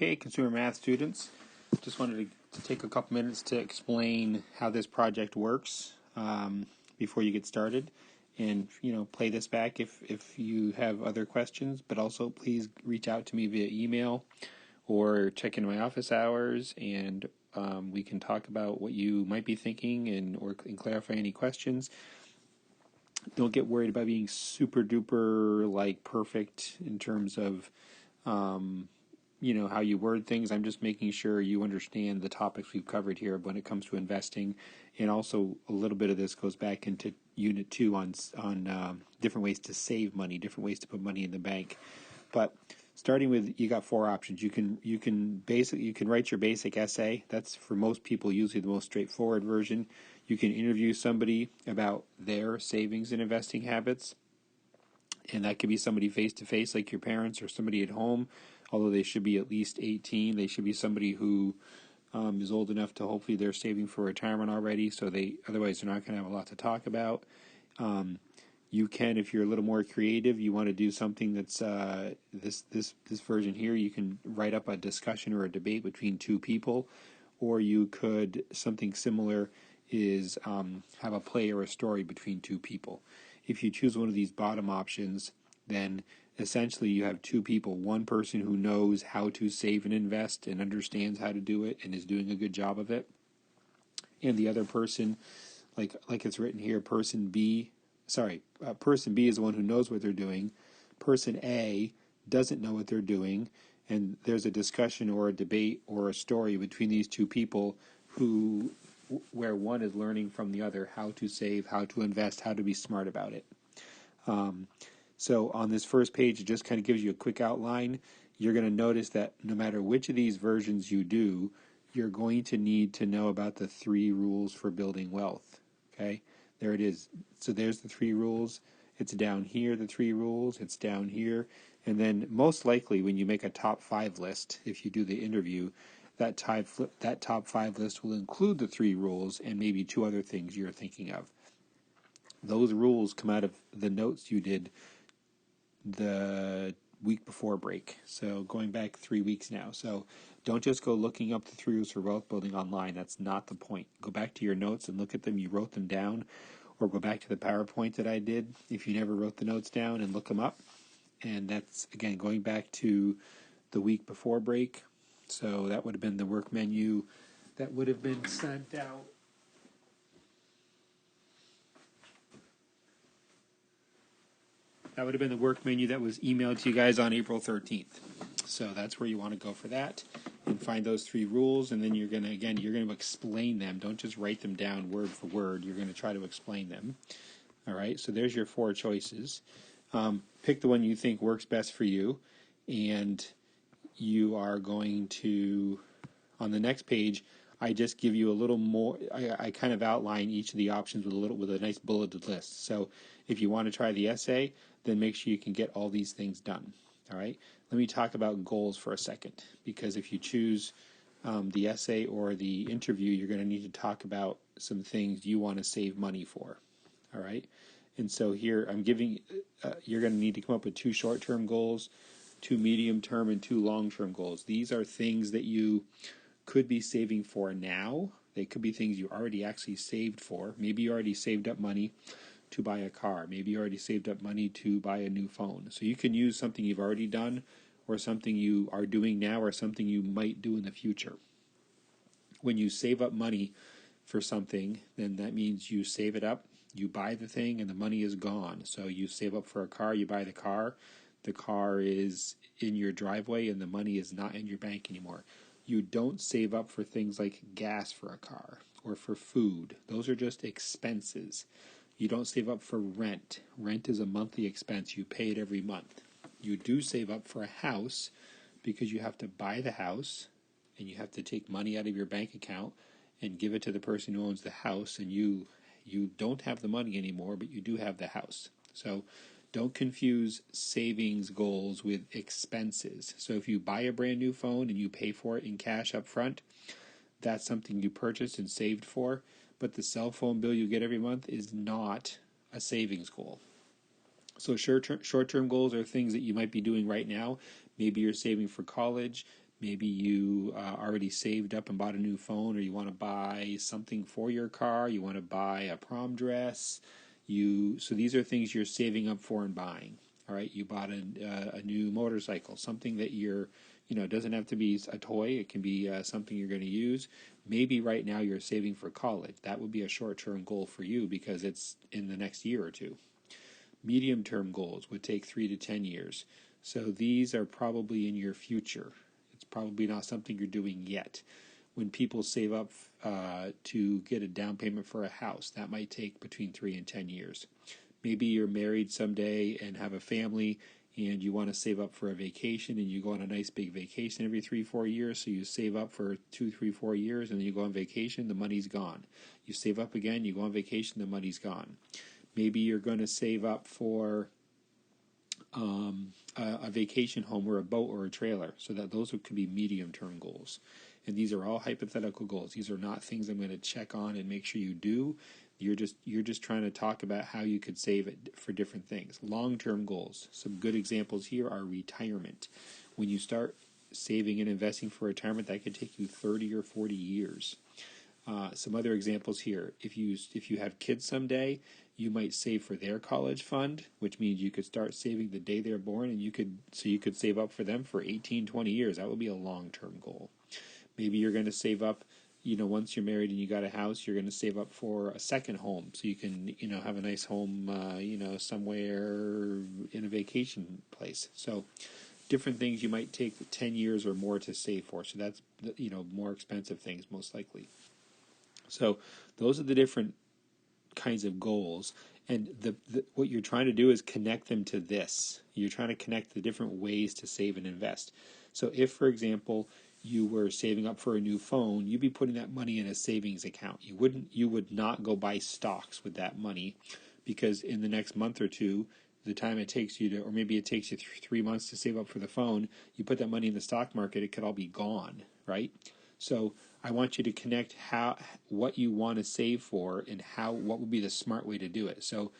Okay, consumer math students, just wanted to take a couple minutes to explain how this project works before you get started, and play this back if you have other questions. But also, please reach out to me via email or check in my office hours, and we can talk about what you might be thinking and clarify any questions. Don't get worried about being super duper perfect in terms of how you word things. I'm just making sure you understand the topics we've covered here when it comes to investing, and also a little bit of this goes back into Unit 2 on different ways to save money, different ways to put money in the bank. But starting with, you got four options. You can write your basic essay. That's for most people usually the most straightforward version. You can interview somebody about their savings and investing habits, and that could be somebody face to face like your parents or somebody at home. Although they should be at least 18, they should be somebody who is old enough to hopefully they're saving for retirement already. So otherwise they're not going to have a lot to talk about. You can, if you're a little more creative, you want to do something that's this version here. You can write up a discussion or a debate between two people, or you could, something similar is have a play or a story between two people. If you choose one of these bottom options, then essentially you have two people, one person who knows how to save and invest and understands how to do it and is doing a good job of it, and the other person, like it's written here, person B is the one who knows what they're doing. Person A doesn't know what they're doing, and there's a discussion or a debate or a story between these two people where one is learning from the other how to save, how to invest, how to be smart about it. So on this first page, it just kind of gives you a quick outline. You're going to notice that no matter which of these versions you do, you're going to need to know about the 3 rules for building wealth. Okay, there it is. So there's the 3 rules. It's down here, the 3 rules. It's down here. And then most likely when you make a top 5 list, if you do the interview, that top 5 list will include the 3 rules and maybe 2 other things you're thinking of. Those rules come out of the notes you did the week before break, so going back 3 weeks now. So don't just go looking up the 3 rules for wealth building online. That's not the point. Go back to your notes and look at them. You wrote them down, or go back to the PowerPoint that I did if you never wrote the notes down, and look them up. And that's, again, going back to the week before break. So that would have been the work menu that would have been sent out. That would have been the work menu that was emailed to you guys on April 13th. So that's where you want to go for that and find those 3 rules. And then you're going to explain them. Don't just write them down word for word. You're going to try to explain them. All right. So there's your 4 choices. Pick the one you think works best for you. And you are going to, on the next page, I just give you a little more. I kind of outline each of the options with a nice bulleted list. So if you want to try the essay, then make sure you can get all these things done. All right. Let me talk about goals for a second, because if you choose the essay or the interview, you're going to need to talk about some things you want to save money for. All right. And so here I'm giving. You're going to need to come up with 2 short-term goals, 2 medium-term, and 2 long-term goals. These are things that you could be saving for now. They could be things you already actually saved for. Maybe you already saved up money to buy a car. Maybe you already saved up money to buy a new phone. So you can use something you've already done, or something you are doing now, or something you might do in the future. When you save up money for something, then that means you save it up, you buy the thing, and the money is gone. So you save up for a car, you buy the car is in your driveway, and the money is not in your bank anymore. You don't save up for things like gas for a car or for food. Those are just expenses. You don't save up for rent. Rent is a monthly expense. You pay it every month. You do save up for a house, because you have to buy the house and you have to take money out of your bank account and give it to the person who owns the house, and you don't have the money anymore, but you do have the house. So don't confuse savings goals with expenses. So if you buy a brand new phone and you pay for it in cash up front, that's something you purchased and saved for. But the cell phone bill you get every month is not a savings goal. So short-term goals are things that you might be doing right now. Maybe you're saving for college. Maybe you already saved up and bought a new phone, or you want to buy something for your car. You want to buy a prom dress. So these are things you're saving up for and buying. All right, you bought a new motorcycle, something that it doesn't have to be a toy. It can be something you're going to use. Maybe right now you're saving for college. That would be a short-term goal for you because it's in the next year or two. Medium-term goals would take 3 to 10 years. So these are probably in your future. It's probably not something you're doing yet. When people save up to get a down payment for a house, that might take between 3 and 10 years. Maybe you're married someday and have a family and you want to save up for a vacation, and you go on a nice big vacation every 3-4 years. So you save up for 2-3-4 years, and then you go on vacation, the money's gone. You save up again, you go on vacation, the money's gone. Maybe you're going to save up for a vacation home or a boat or a trailer. So that those could be medium-term goals. And these are all hypothetical goals. These are not things I'm going to check on and make sure you do. You're just trying to talk about how you could save it for different things. Long-term goals. Some good examples here are retirement. When you start saving and investing for retirement, that could take you 30 or 40 years. Some other examples here. If you have kids someday, you might save for their college fund, which means you could start saving the day they're born, and you could save up for them for 18-20 years. That would be a long-term goal. Maybe you're going to save up, once you're married and you got a house, you're going to save up for a second home so you can, have a nice home, somewhere in a vacation place. So different things you might take 10 years or more to save for. So that's, more expensive things most likely. So those are the different kinds of goals. And what you're trying to do is connect them to this. You're trying to connect the different ways to save and invest. So if, for example, you were saving up for a new phone, you'd be putting that money in a savings account. You would not go buy stocks with that money, because in the next month or two, the time it takes you to, or maybe it takes you 3 months to save up for the phone, you put that money in the stock market, it could all be gone, right? So I want you to connect what you want to save for and what would be the smart way to do it. So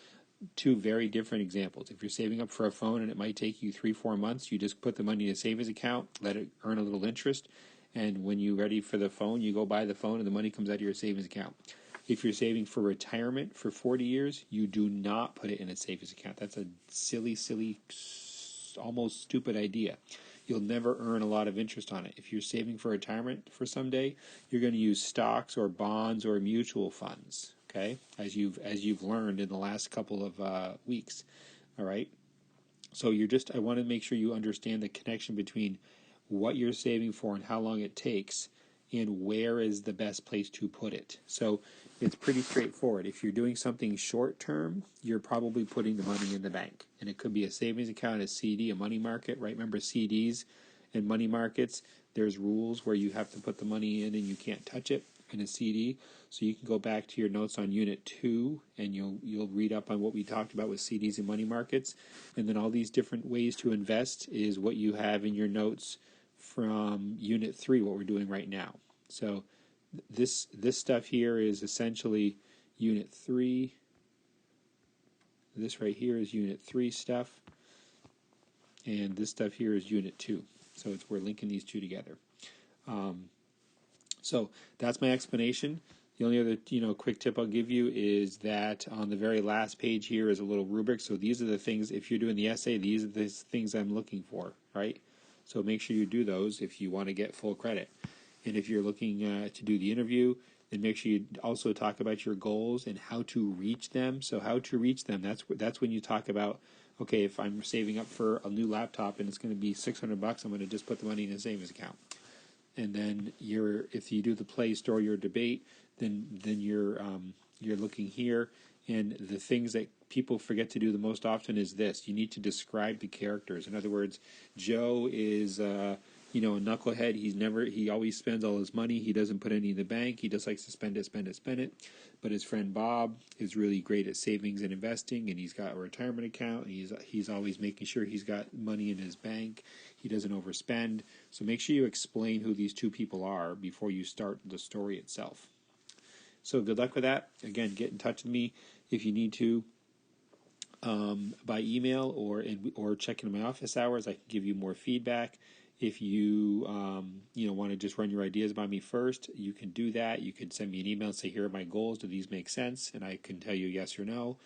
two very different examples. If you're saving up for a phone and it might take you 3-4 months, you just put the money in a savings account, let it earn a little interest, and when you're ready for the phone, you go buy the phone and the money comes out of your savings account. If you're saving for retirement for 40 years, you do not put it in a savings account. That's a silly, almost stupid idea. You'll never earn a lot of interest on it. If you're saving for retirement for someday, you're going to use stocks or bonds or mutual funds, okay, as you've learned in the last couple of weeks, all right? So I want to make sure you understand the connection between what you're saving for and how long it takes, and where is the best place to put it. So it's pretty straightforward. If you're doing something short term, you're probably putting the money in the bank. And it could be a savings account, a CD, a money market, right? Remember CDs and money markets, there's rules where you have to put the money in and you can't touch it in a CD. So you can go back to your notes on Unit 2 and you'll read up on what we talked about with CDs and money markets. And then all these different ways to invest is what you have in your notes from Unit 3, what we're doing right now. So this stuff here is essentially Unit 3. This right here is Unit 3 stuff. And this stuff here is Unit 2. So we're linking these two together. So that's my explanation. The only other quick tip I'll give you is that on the very last page here is a little rubric. So these are the things, if you're doing the essay, these are the things I'm looking for, right? So make sure you do those if you want to get full credit. And if you're looking to do the interview, then make sure you also talk about your goals and how to reach them. So how to reach them, that's when you talk about, okay, if I'm saving up for a new laptop and it's going to be $600, I'm going to just put the money in a savings account. And then if you do the play, story, or debate, then you're looking here. And the things that people forget to do the most often is this. You need to describe the characters. In other words, Joe is a knucklehead. He always spends all his money. He doesn't put any in the bank. He just likes to spend it. But his friend Bob is really great at savings and investing, and he's got a retirement account, and he's always making sure he's got money in his bank. He doesn't overspend. So make sure you explain who these two people are before you start the story itself. So good luck with that. Again, get in touch with me if you need to by email or check in my office hours. I can give you more feedback. If you want to just run your ideas by me first, you can do that. You can send me an email and say, here are my goals. Do these make sense? And I can tell you yes or no.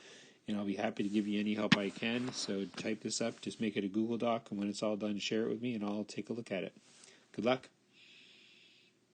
And I'll be happy to give you any help I can. So type this up, just make it a Google Doc, and when it's all done, share it with me, and I'll take a look at it. Good luck.